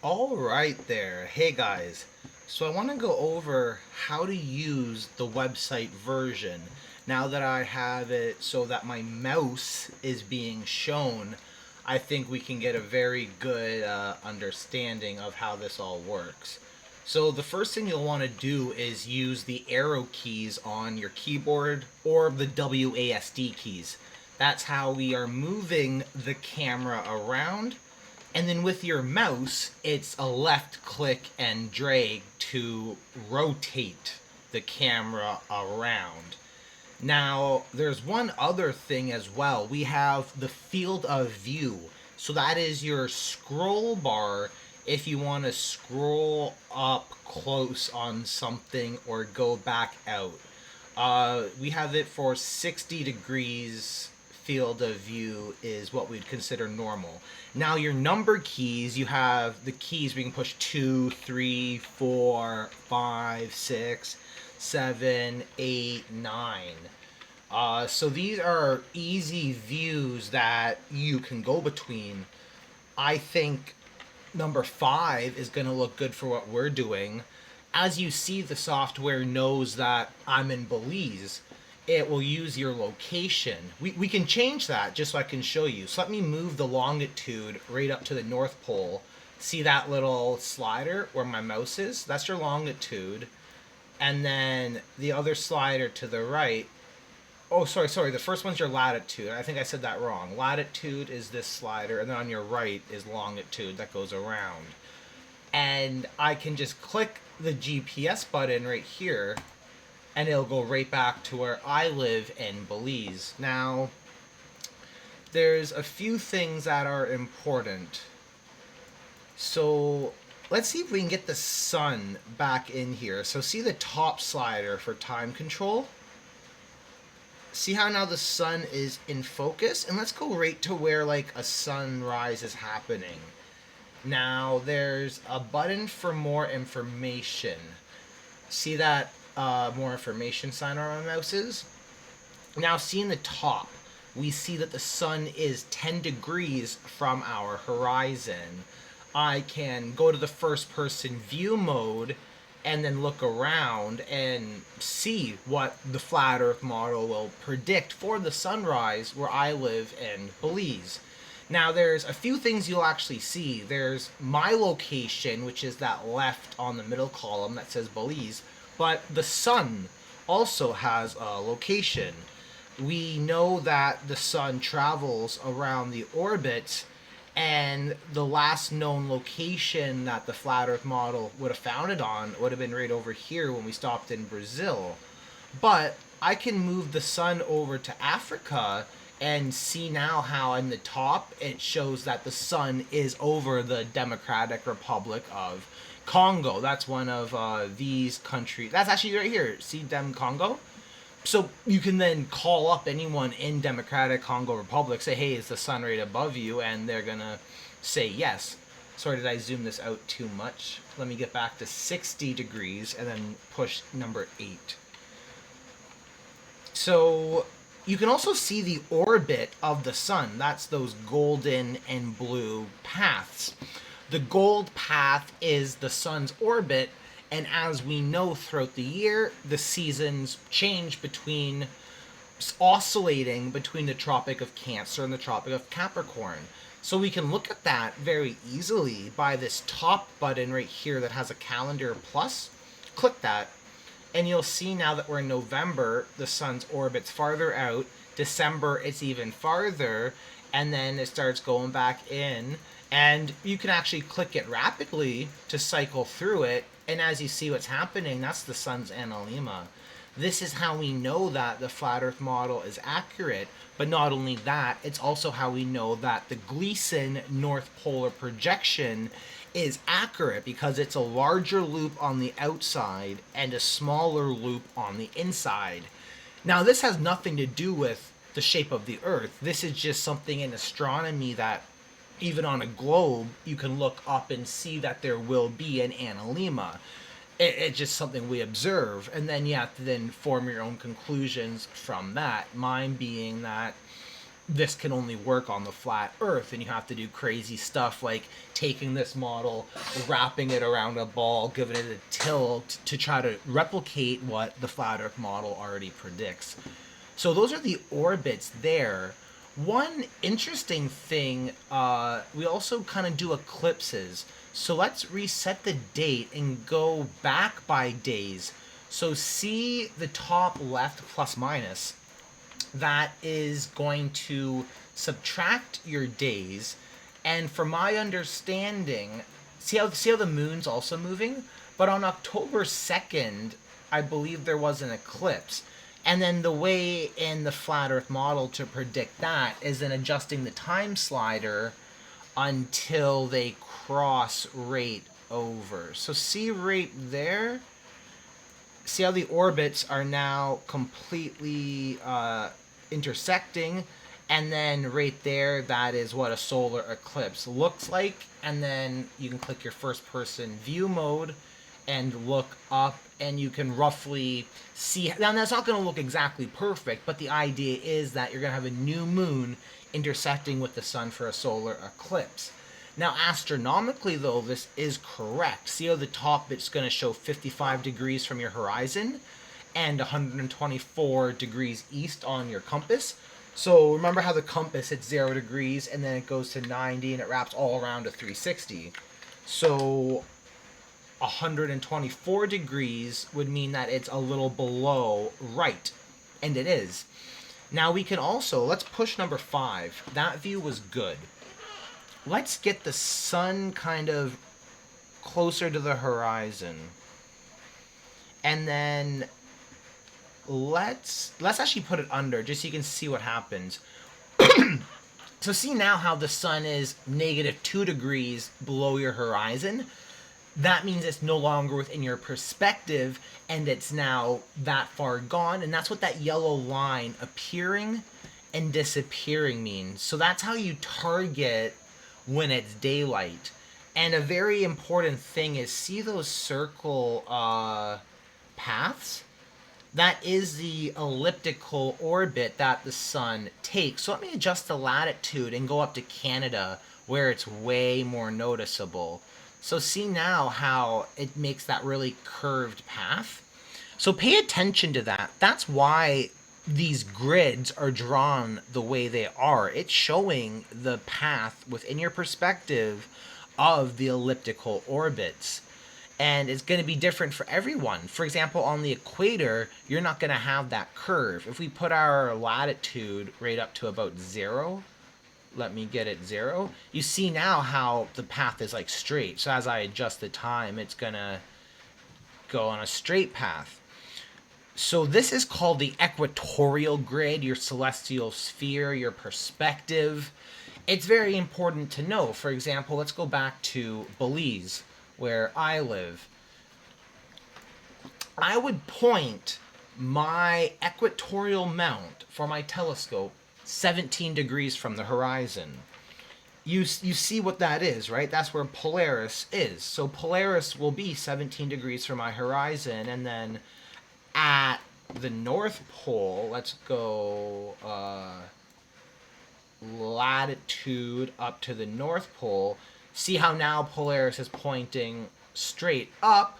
All right there. Hey guys. So I want to go over how to use the website version now that I have it so that my mouse is being shown. I think we can get a very good understanding of how this all works. So the first thing you'll want to do is use the arrow keys on your keyboard or the WASD keys. That's how we are moving the camera around, and then with your mouse, it's a left click and drag to rotate the camera around. Now, there's one other thing as well. We have the field of view. So that is your scroll bar if you want to scroll up close on something or go back out. We have it for 60 degrees field of view is what we'd consider normal. Now your number keys, you have the keys we can push 2, 3, 4, 5, 6, 7, 8, 9. So these are easy views that you can go between. I think number 5 is going to look good for what we're doing. As you see, the software knows that I'm in Belize. It will use your location. We can change that just so I can show you. So let me move the longitude right up to the North Pole. See that little slider where my mouse is? That's your longitude. And then the other slider to the right. Oh, sorry. The first one's your latitude. I think I said that wrong. Latitude is this slider, and then on your right is longitude that goes around. And I can just click the GPS button right here, and it'll go right back to where I live in Belize. Now, there's a few things that are important. So, let's see if we can get the sun back in here. So, see the top slider for time control? See how now the sun is in focus? And let's go right to where like a sunrise is happening. Now, there's a button for more information. See that more information sign on our mouses? Now, see in the top, we see that the sun is 10 degrees from our horizon. I can go to the first person view mode and then look around and see what the flat earth model will predict for the sunrise where I live in Belize. Now, there's a few things you'll actually see. There's my location, which is that left on the middle column that says Belize, but the sun also has a location. We know that the sun travels around the orbit, and the last known location that the flat earth model would have found it on would have been right over here when we stopped in Brazil. But I can move the sun over to Africa and see now how in the top it shows that the sun is over the Democratic Republic of Congo. That's one of these countries. That's actually right here. See Dem Congo? So you can then call up anyone in Democratic Congo Republic, say, hey, is the sun right above you? And they're going to say yes. Sorry, did I zoom this out too much? Let me get back to 60 degrees and then push number 8. So you can also see the orbit of the sun. That's those golden and blue paths. The gold path is the sun's orbit, and as we know throughout the year, the seasons change between oscillating between the Tropic of Cancer and the Tropic of Capricorn. So we can look at that very easily by this top button right here that has a calendar plus. Click that, and you'll see now that we're in November, the sun's orbit's farther out. December, it's even farther, and then it starts going back in. And you can actually click it rapidly to cycle through it, and as you see what's happening, that's the sun's analemma. This is how we know that the flat earth model is accurate, but not only that, it's also how we know that the Gleason North Polar projection is accurate because it's a larger loop on the outside and a smaller loop on the inside. Now, this has nothing to do with the shape of the Earth. This is just something in astronomy that even on a globe, you can look up and see that there will be an analemma. It's just something we observe, and then you have to then form your own conclusions from that. Mine being that this can only work on the flat Earth, and you have to do crazy stuff like taking this model, wrapping it around a ball, giving it a tilt to try to replicate what the flat Earth model already predicts. So those are the orbits there. One interesting thing, we also kind of do eclipses. So let's reset the date and go back by days. So see the top left plus minus. That is going to subtract your days. And from my understanding, see how the moon's also moving? But on October 2nd, I believe there was an eclipse. And then the way in the flat Earth model to predict that is in adjusting the time slider until they cross right over. So see right there? See how the orbits are now completely intersecting, and then right there, that is what a solar eclipse looks like. And then you can click your first person view mode and look up, and you can roughly see. Now that's not going to look exactly perfect, but the idea is that you're going to have a new moon intersecting with the sun for a solar eclipse. Now, astronomically, though, this is correct. See how the top, it's going to show 55 degrees from your horizon and 124 degrees east on your compass. So remember how the compass hits 0 degrees and then it goes to 90 and it wraps all around to 360. So 124 degrees would mean that it's a little below right, and it is. Now we can also, let's push number 5. That view was good. Let's get the sun kind of closer to the horizon. And then let's actually put it under just so you can see what happens. So see now how the sun is -2 degrees below your horizon. That means it's no longer within your perspective and it's now that far gone. And that's what that yellow line appearing and disappearing means. So that's how you target when it's daylight. And a very important thing is, see those circle paths? That is the elliptical orbit that the sun takes. So let me adjust the latitude and go up to Canada where it's way more noticeable. So see now how it makes that really curved path. So pay attention to that. That's why these grids are drawn the way they are. It's showing the path within your perspective of the elliptical orbits. And it's going to be different for everyone. For example, on the equator, you're not going to have that curve. If we put our latitude right up to about 0, let me get it 0, you see now how the path is like straight. So as I adjust the time, it's going to go on a straight path. So this is called the equatorial grid, your celestial sphere, your perspective. It's very important to know. For example, let's go back to Belize, where I live. I would point my equatorial mount for my telescope 17 degrees from the horizon. You see what that is, right? That's where Polaris is. So Polaris will be 17 degrees from my horizon, and then at the North Pole, let's go latitude up to the North Pole. See how now Polaris is pointing straight up,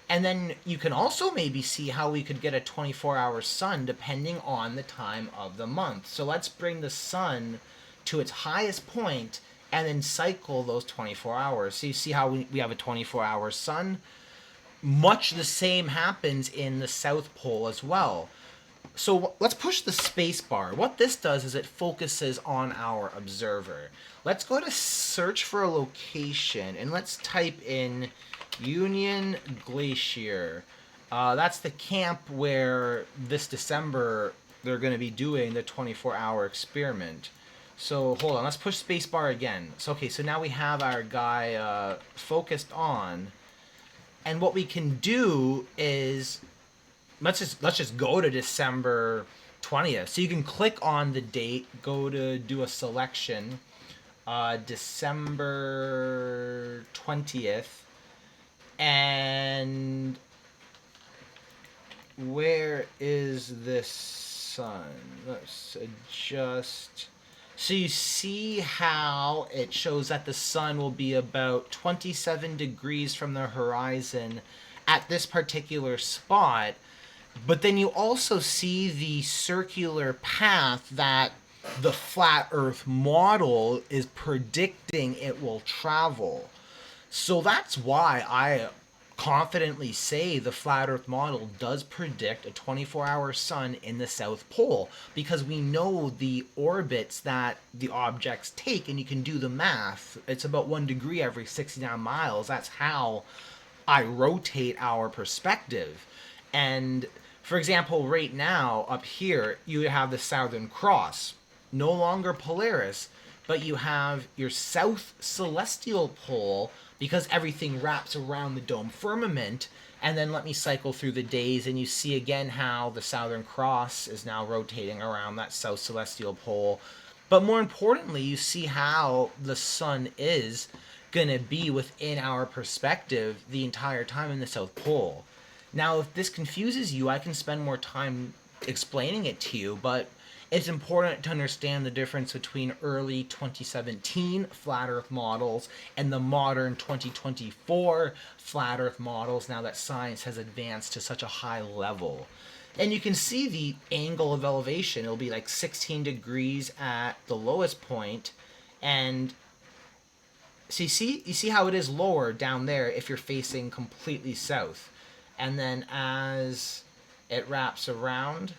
and then you can also maybe see how we could get a 24-hour sun depending on the time of the month. So let's bring the sun to its highest point and then cycle those 24 hours. So you see how we have a 24-hour sun? Much the same happens in the South Pole as well. So let's push the space bar. What this does is it focuses on our observer. Let's go to search for a location, and let's type in Union Glacier. That's the camp where this December they're going to be doing the 24-hour experiment. So hold on, let's push spacebar again. So okay, so now we have our guy focused on, and what we can do is let's just go to December 20th. So you can click on the date, go to do a selection, December 20th, and where is this sun? Let's adjust. So you see how it shows that the sun will be about 27 degrees from the horizon at this particular spot. But then you also see the circular path that the flat earth model is predicting it will travel. So that's why I confidently say the flat earth model does predict a 24-hour sun in the South Pole, because we know the orbits that the objects take, and you can do the math. It's about 1 degree every 69 miles. That's how I rotate our perspective. And for example, right now up here, you have the Southern Cross, no longer Polaris, but you have your South Celestial Pole, because everything wraps around the dome firmament. And then let me cycle through the days, and you see again how the Southern Cross is now rotating around that South Celestial Pole. But more importantly, you see how the sun is going to be within our perspective the entire time in the South Pole. Now, if this confuses you, I can spend more time explaining it to you, but it's important to understand the difference between early 2017 flat Earth models and the modern 2024 flat Earth models, now that science has advanced to such a high level. And you can see the angle of elevation. It'll be like 16 degrees at the lowest point, and so you see how it is lower down there if you're facing completely south. And then as it wraps around,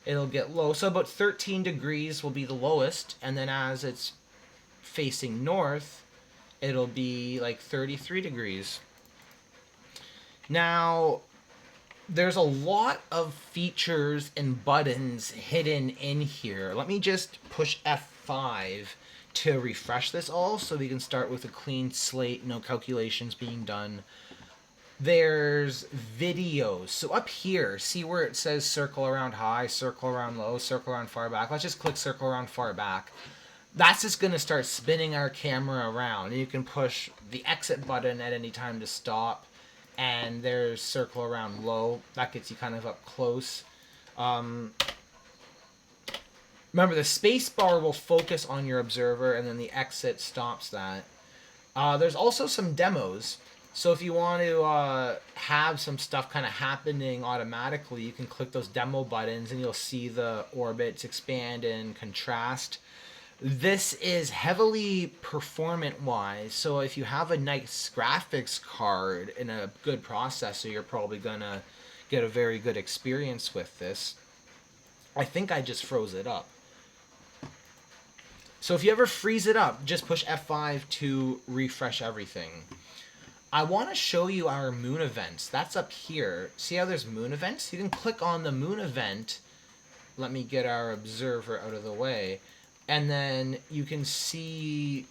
it'll get low. So about 13 degrees will be the lowest, and then as it's facing north, it'll be like 33 degrees. Now, there's a lot of features and buttons hidden in here. Let me just push F5 to refresh this all so we can start with a clean slate, no calculations being done. There's videos. So up here, see where it says circle around high, circle around low, circle around far back? Let's just click circle around far back. That's just going to start spinning our camera around. And you can push the exit button at any time to stop. And there's circle around low. That gets you kind of up close. Remember, the space bar will focus on your observer, and then the exit stops that. There's also some demos. So if you want to have some stuff kind of happening automatically, you can click those demo buttons, and you'll see the orbits expand and contrast. This is heavily performant-wise, so if you have a nice graphics card and a good processor, you're probably going to get a very good experience with this. I think I just froze it up. So if you ever freeze it up, just push F5 to refresh everything. I want to show you our moon events. That's up here. See how there's moon events? You can click on the moon event. Let me get our observer out of the way. And then you can see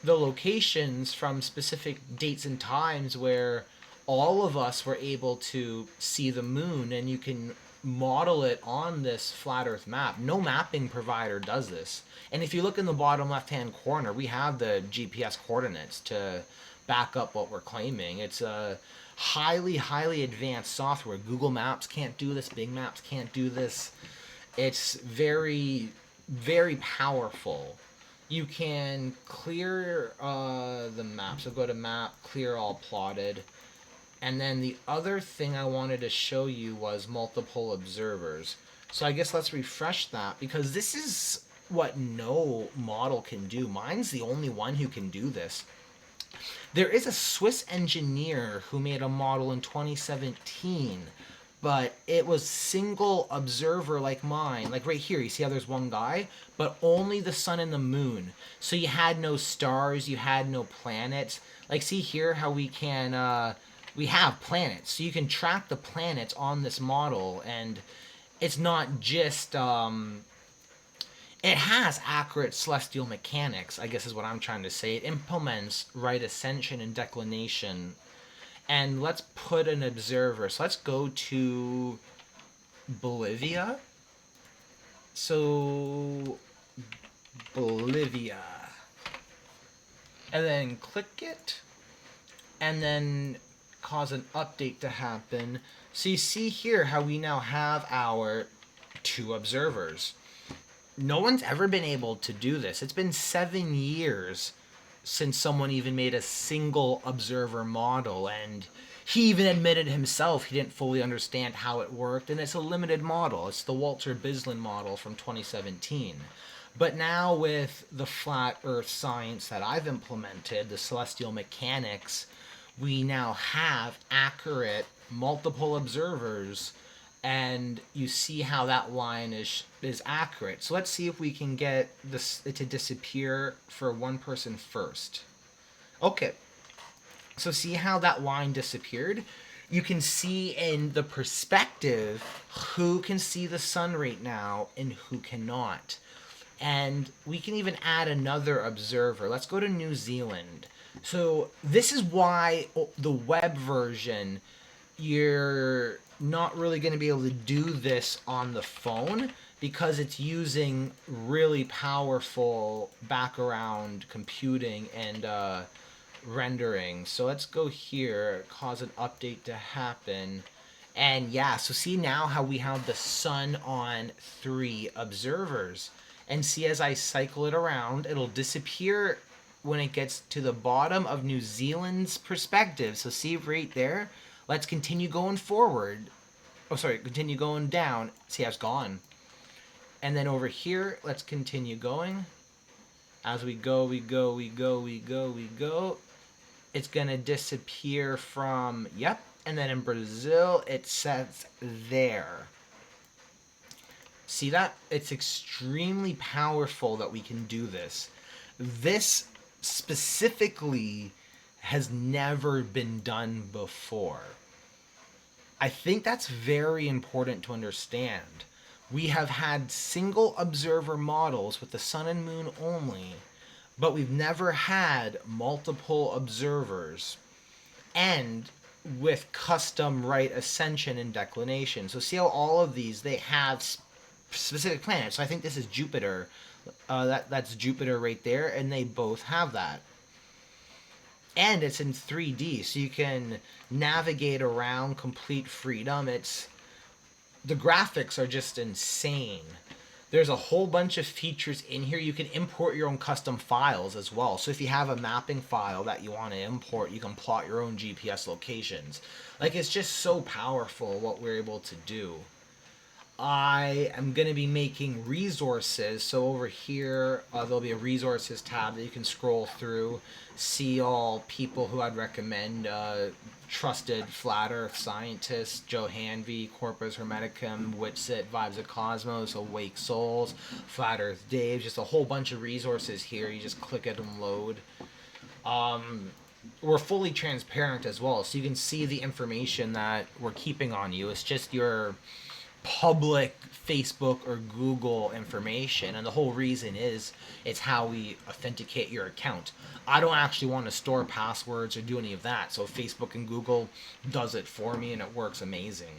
the locations from specific dates and times where all of us were able to see the moon, and you can model it on this flat earth map. No mapping provider does this. And if you look in the bottom left hand corner, we have the GPS coordinates to back up what we're claiming. It's a highly advanced software. Google Maps can't do this. Bing Maps can't do this. It's very powerful. You can clear the map. So go to map, clear all plotted. And then the other thing I wanted to show you was multiple observers. So I guess let's refresh that, because this is what no model can do. Mine's the only one who can do this. There is a Swiss engineer who made a model in 2017, but it was single observer like mine. Like right here, you see how there's one guy, but only the sun and the moon. So you had no stars, you had no planets. Like see here how we can, we have planets. So you can track the planets on this model, and it's not just, it has accurate celestial mechanics, I guess is what I'm trying to say. It implements right ascension and declination. And let's put an observer. So let's go to Bolivia. So Bolivia. And then click it. And then cause an update to happen. So you see here how we now have our two observers. no one's ever been able to do this. It's been 7 years since someone even made a single observer model, and he even admitted himself he didn't fully understand how it worked, and it's a limited model. It's the Walter Bislin model from 2017. But now with the flat earth science that I've implemented, the celestial mechanics, we now have accurate multiple observers, and you see how that line is accurate. So let's see if we can get this to disappear for one person first. Okay, so see how that line disappeared? You can see in the perspective who can see the sun right now and who cannot. And we can even add another observer. Let's go to New Zealand. So this is why the web version, you're not really going to be able to do this on the phone, because it's using really powerful background computing and rendering. So let's go here, cause an update to happen. And yeah, so see now how we have the sun on 3 observers. And see, as I cycle it around, it'll disappear when it gets to the bottom of New Zealand's perspective. So see right there? Let's continue going forward. Oh, sorry, continue going down. See how it's gone. And then over here, let's continue going. As we go, we go, we go, we go, we go. It's gonna disappear from, yep. And then in Brazil, it sets there. See that? It's extremely powerful that we can do this. This specifically has never been done before. I think that's very important to understand. We have had single observer models with the sun and moon only, but we've never had multiple observers, and with custom right ascension and declination. So see how all of these, they have specific planets. So I think this is Jupiter. That's Jupiter right there, and they both have that. And it's in 3D, so you can navigate around complete freedom. The graphics are just insane. There's a whole bunch of features in here. You can import your own custom files as well. So if you have a mapping file that you want to import, you can plot your own GPS locations. Like, it's just so powerful what we're able to do. I am going to be making resources. So over here, there'll be a resources tab that you can scroll through, see all people who I'd recommend, trusted flat earth scientists, Joe Hanvey, Corpus Hermeticum, Witsit, Vibes of Cosmos, Awake Souls, Flat Earth Dave, just a whole bunch of resources here. You just click it and load. We're fully transparent as well, so you can see the information that we're keeping on you. It's just your public Facebook or Google information, and the whole reason is it's how we authenticate your account. I don't actually want to store passwords or do any of that, so Facebook and Google does it for me, and it works amazing.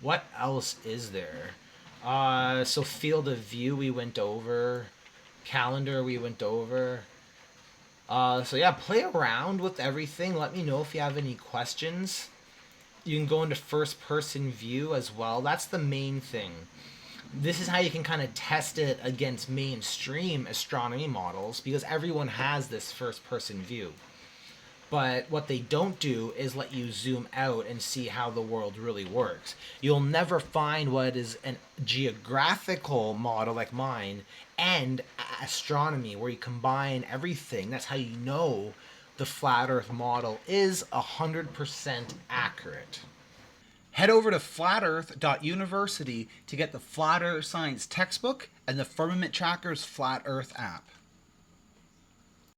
What else is there? So field of view we went over, calendar we went over. So yeah, play around with everything. Let me know if you have any questions. You can go into first person view as well. That's the main thing. This is how you can kind of test it against mainstream astronomy models, because everyone has this first person view. But what they don't do is let you zoom out and see how the world really works. You'll never find what is a geographical model like mine and astronomy, where you combine everything. That's how you know the flat earth model is 100% accurate. Head over to flatearth.university to get the Flat Earth Science textbook and the Firmament Tracker's Flat Earth app.